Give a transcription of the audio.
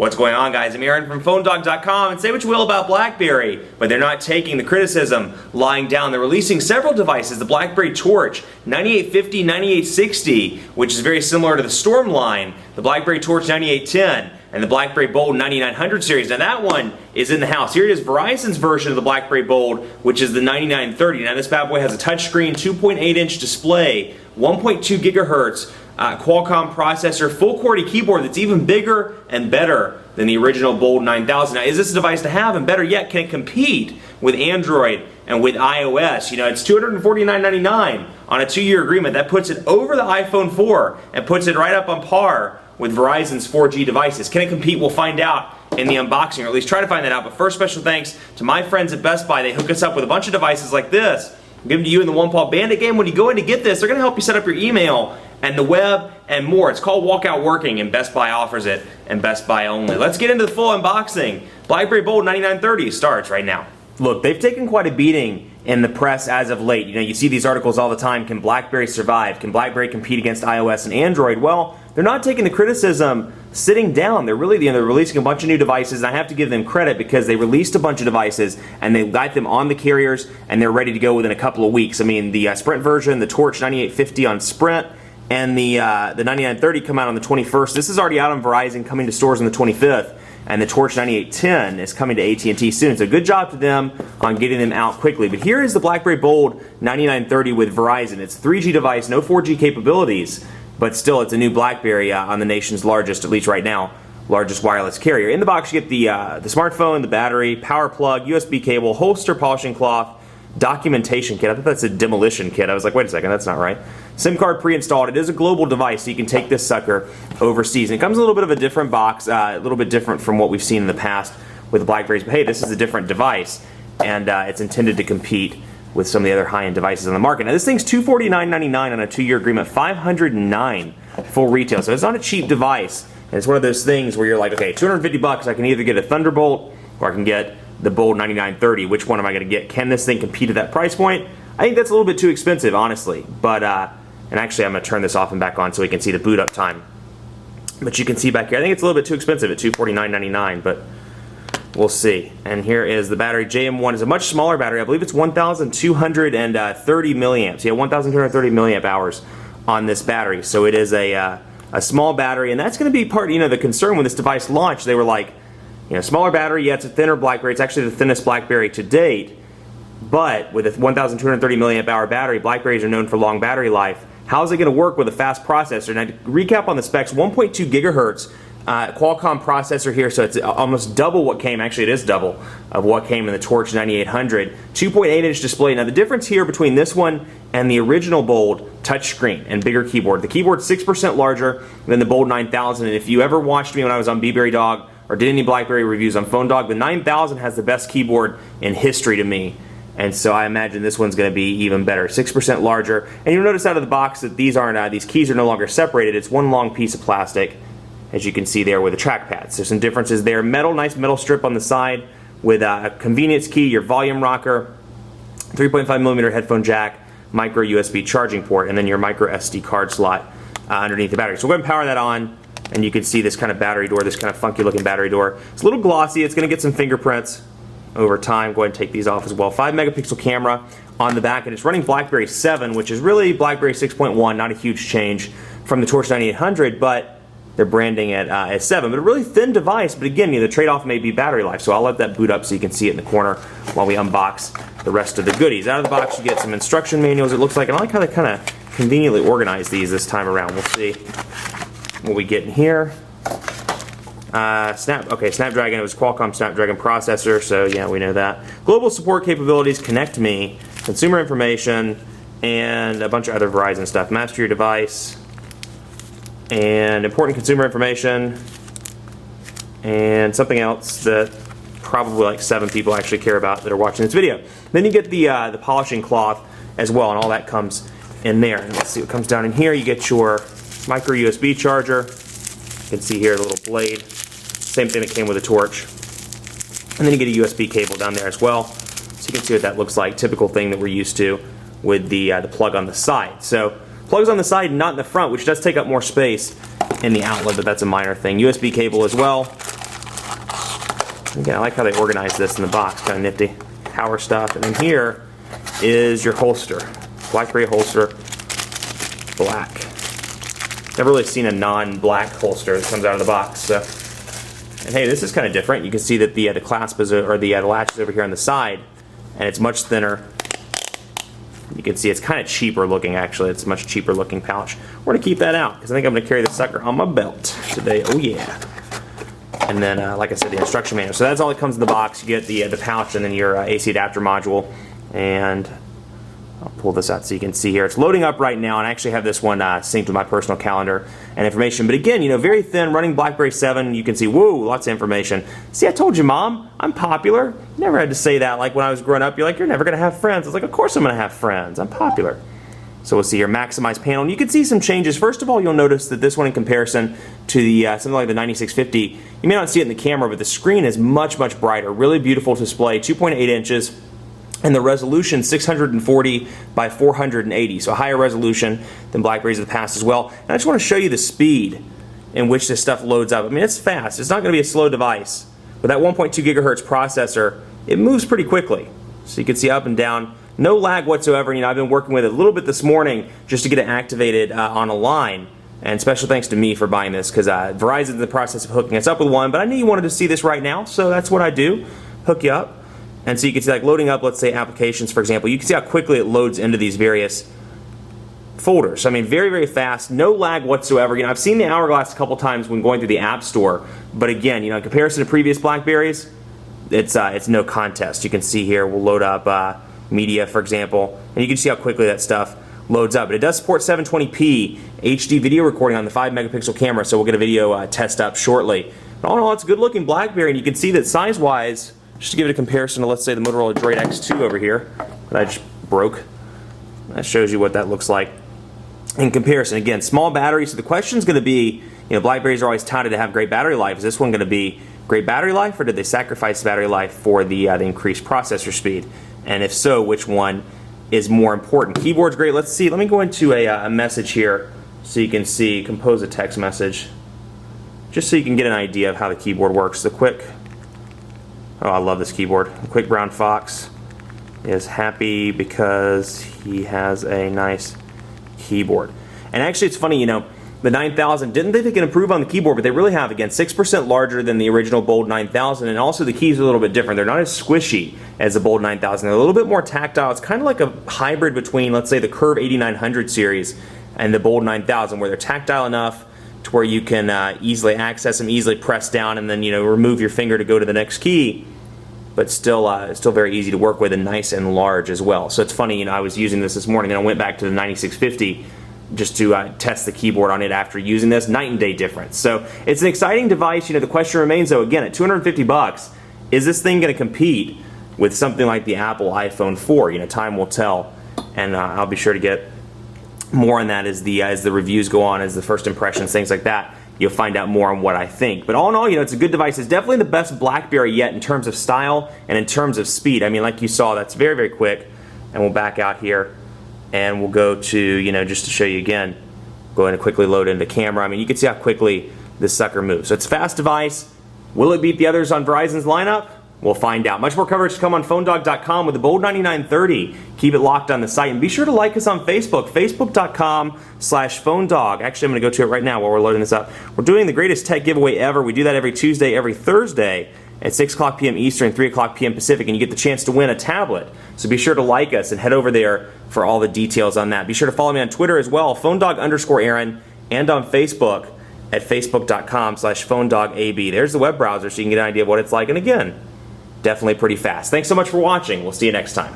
What's going on, guys? I'm Aaron from PhoneDog.com, and say what you will about BlackBerry, but they're not taking the criticism lying down. They're releasing several devices, the BlackBerry Torch 9850, 9860, which is very similar to the Storm line, the BlackBerry Torch 9810, and the BlackBerry Bold 9900 series. Now that one is in the house. Here it is, Verizon's version of the BlackBerry Bold, which is the 9930. Now this bad boy has a touchscreen, 2.8-inch display, 1.2 gigahertz, Qualcomm processor, full QWERTY keyboard that's even bigger and better than the original Bold 9000. Now, is this a device to have? And better yet, can it compete with Android and with iOS? You know, it's $249.99 on a 2-year agreement. That puts it over the iPhone 4 and puts it right up on par with Verizon's 4G devices. Can it compete? We'll find out in the unboxing, or at least try to find that out. But first, special thanks to my friends at Best Buy. They hook us up with a bunch of devices like this. Give them to you in the One Paw Bandit game. When you go in to get this, they're going to help you set up your email and the web and more. It's called Walkout Working, and Best Buy offers it, and Best Buy only. Let's get into the full unboxing. BlackBerry Bold 9930 starts right now. Look, they've taken quite a beating in the press as of late. You know, you see these articles all the time. Can BlackBerry survive? Can BlackBerry compete against iOS and Android? Well, they're not taking the criticism sitting down. They're really, they're releasing a bunch of new devices, and I have to give them credit because they released a bunch of devices and they got them on the carriers and they're ready to go within a couple of weeks. I mean, the Sprint version, the Torch 9850 on Sprint, and the 9930 come out on the 21st. This is already out on Verizon, coming to stores on the 25th. And the Torch 9810 is coming to AT&T soon. So good job to them on getting them out quickly. But here is the BlackBerry Bold 9930 with Verizon. It's a 3G device, no 4G capabilities, but still it's a new BlackBerry on the nation's largest, at least right now, largest wireless carrier. In the box you get the smartphone, the battery, power plug, USB cable, holster, polishing cloth, documentation kit. I thought that's a demolition kit. I was like, wait a second, that's not right. SIM card pre-installed. It is a global device, so you can take this sucker overseas. And it comes in a little bit of a different box, a little bit different from what we've seen in the past with the BlackBerries. But hey, this is a different device, and it's intended to compete with some of the other high-end devices on the market. Now this thing's $249.99 on a 2-year agreement, $509 full retail. So it's not a cheap device. And it's one of those things where you're like, okay, 250 bucks, I can either get a Thunderbolt or I can get the Bold 9930. Which one am I going to get? Can this thing compete at that price point? I think that's a little bit too expensive, honestly. But and actually, I'm going to turn this off and back on so we can see the boot up time. But you can see back here, I think it's a little bit too expensive at $249.99, but we'll see. And here is the battery. JM1 is a much smaller battery. I believe it's 1,230 milliamps. Yeah, 1,230 milliamp hours on this battery. So it is a small battery, and that's going to be part, the concern when this device launched. They were like, smaller battery, yeah, it's a thinner BlackBerry. It's actually the thinnest BlackBerry to date. But with a 1,230 milliamp hour battery, BlackBerries are known for long battery life. How's it going to work with a fast processor? Now, to recap on the specs, 1.2 gigahertz Qualcomm processor here, so it's almost double what came, actually it is double of what came in the Torch 9800. 2.8-inch display. Now the difference here between this one and the original Bold, touchscreen and bigger keyboard. The keyboard's 6% larger than the Bold 9000, and if you ever watched me when I was on BlackBerry Dog or did any BlackBerry reviews on Phone Dog, the 9000 has the best keyboard in history to me. And so I imagine this one's going to be even better. 6% larger. And you'll notice out of the box that these keys are no longer separated. It's one long piece of plastic, as you can see there with the trackpad. So some differences there. Nice metal strip on the side with a convenience key, your volume rocker, 3.5mm headphone jack, micro USB charging port, and then your micro SD card slot underneath the battery. So we're going to power that on, and you can see this kind of battery door, this kind of funky looking battery door. It's a little glossy. It's going to get some fingerprints over time. Go ahead and take these off as well. 5-megapixel camera on the back, and it's running BlackBerry 7, which is really BlackBerry 6.1, not a huge change from the Torch 9800, but they're branding it as 7. But a really thin device, but again, the trade-off may be battery life, so I'll let that boot up so you can see it in the corner while we unbox the rest of the goodies. Out of the box, you get some instruction manuals, it looks like, and I like how they kind of conveniently organize these this time around. We'll see what we get in here. Snapdragon, it was Qualcomm Snapdragon processor, so yeah, we know that. Global support capabilities, Connect Me, consumer information, and a bunch of other Verizon stuff. Maps to your device, and important consumer information, and something else that probably like 7 people actually care about that are watching this video. Then you get the polishing cloth as well, and all that comes in there. And let's see what comes down in here. You get your micro USB charger. You can see here the little blade. Same thing that came with the Torch. And then you get a USB cable down there as well. So you can see what that looks like. Typical thing that we're used to with the plug on the side. So plugs on the side, not in the front, which does take up more space in the outlet, but that's a minor thing. USB cable as well. Again, I like how they organize this in the box, kind of nifty. Power stuff, and then here is your holster. BlackBerry holster, black. Never really seen a non-black holster that comes out of the box. So, and hey, this is kind of different. You can see that the clasp is, or the latch is over here on the side, and it's much thinner. You can see it's kind of cheaper looking, actually. It's a much cheaper looking pouch. We're going to keep that out because I think I'm going to carry this sucker on my belt today. Oh yeah. And then, like I said, the instruction manual. So that's all that comes in the box. You get the pouch and then your AC adapter module. And I'll pull this out so you can see here. It's loading up right now, and I actually have this one synced with my personal calendar and information. But again, you know, very thin, running BlackBerry 7. You can see, whoa, lots of information. See, I told you, Mom, I'm popular. You never had to say that. Like when I was growing up, you're like, you're never going to have friends. I was like, of course I'm going to have friends. I'm popular. So we'll see here, maximize panel. And you can see some changes. First of all, you'll notice that this one in comparison to the something like the 9650, you may not see it in the camera, but the screen is much, much brighter. Really beautiful display, 2.8 inches. And the resolution 640 by 480, so a higher resolution than BlackBerries of the past as well. And I just want to show you the speed in which this stuff loads up. I mean, it's fast. It's not going to be a slow device. With that 1.2 gigahertz processor, it moves pretty quickly. So you can see up and down. No lag whatsoever. You know, I've been working with it a little bit this morning just to get it activated on a line. And special thanks to me for buying this because Verizon's in the process of hooking us up with one. But I knew you wanted to see this right now, so that's what I do. Hook you up. And so you can see, like, loading up, let's say, applications, for example. You can see how quickly it loads into these various folders. I mean, very, very fast. No lag whatsoever. You know, I've seen the hourglass a couple times when going through the App Store. But again, you know, in comparison to previous BlackBerries, it's no contest. You can see here, we'll load up media, for example. And you can see how quickly that stuff loads up. But it does support 720p HD video recording on the 5-megapixel camera. So we'll get a video test up shortly. But all in all, it's a good-looking BlackBerry. And you can see that size-wise, just to give it a comparison to, let's say, the Motorola Droid X2 over here that I just broke. That shows you what that looks like in comparison. Again, small battery, so the question is going to be, you know, BlackBerries are always touted to have great battery life. Is this one going to be great battery life, or did they sacrifice battery life for the increased processor speed? And if so, which one is more important? Keyboard's great. Let's see. Let me go into a message here so you can see, compose a text message, just so you can get an idea of how the keyboard works. The quick... Oh, I love this keyboard. Quick Brown Fox is happy because he has a nice keyboard. And actually, it's funny, you know, the 9000, didn't think they could improve on the keyboard, but they really have. Again, 6% larger than the original Bold 9000, and also the keys are a little bit different. They're not as squishy as the Bold 9000. They're a little bit more tactile. It's kind of like a hybrid between, let's say, the Curve 8900 series and the Bold 9000, where they're tactile enough to where you can easily access them, easily press down, and then, you know, remove your finger to go to the next key. But still very easy to work with, and nice and large as well. So it's funny, you know, I was using this morning, and I went back to the 9650 just to test the keyboard on it after using this. Night and day difference. So it's an exciting device. You know, the question remains, though, again, at $250, is this thing going to compete with something like the Apple iPhone 4? You know, time will tell, and I'll be sure to get more on that as the reviews go on, as the first impressions, things like that. You'll find out more on what I think. But all in all, you know, it's a good device. It's definitely the best BlackBerry yet in terms of style and in terms of speed. I mean, like you saw, that's very, very quick. And we'll back out here and we'll go to, you know, just to show you again, go ahead and quickly load into camera. I mean, you can see how quickly this sucker moves. So it's a fast device. Will it beat the others on Verizon's lineup? We'll find out. Much more coverage to come on PhoneDog.com with the Bold 9930. Keep it locked on the site. And be sure to like us on Facebook, Facebook.com/PhoneDog. Actually, I'm going to go to it right now while we're loading this up. We're doing the greatest tech giveaway ever. We do that every Tuesday, every Thursday at 6 o'clock p.m. Eastern, 3 o'clock p.m. Pacific, and you get the chance to win a tablet. So be sure to like us and head over there for all the details on that. Be sure to follow me on Twitter as well, PhoneDog_Aaron, and on Facebook at Facebook.com/PhoneDogAB. There's the web browser so you can get an idea of what it's like. And again, definitely pretty fast. Thanks so much for watching. We'll see you next time.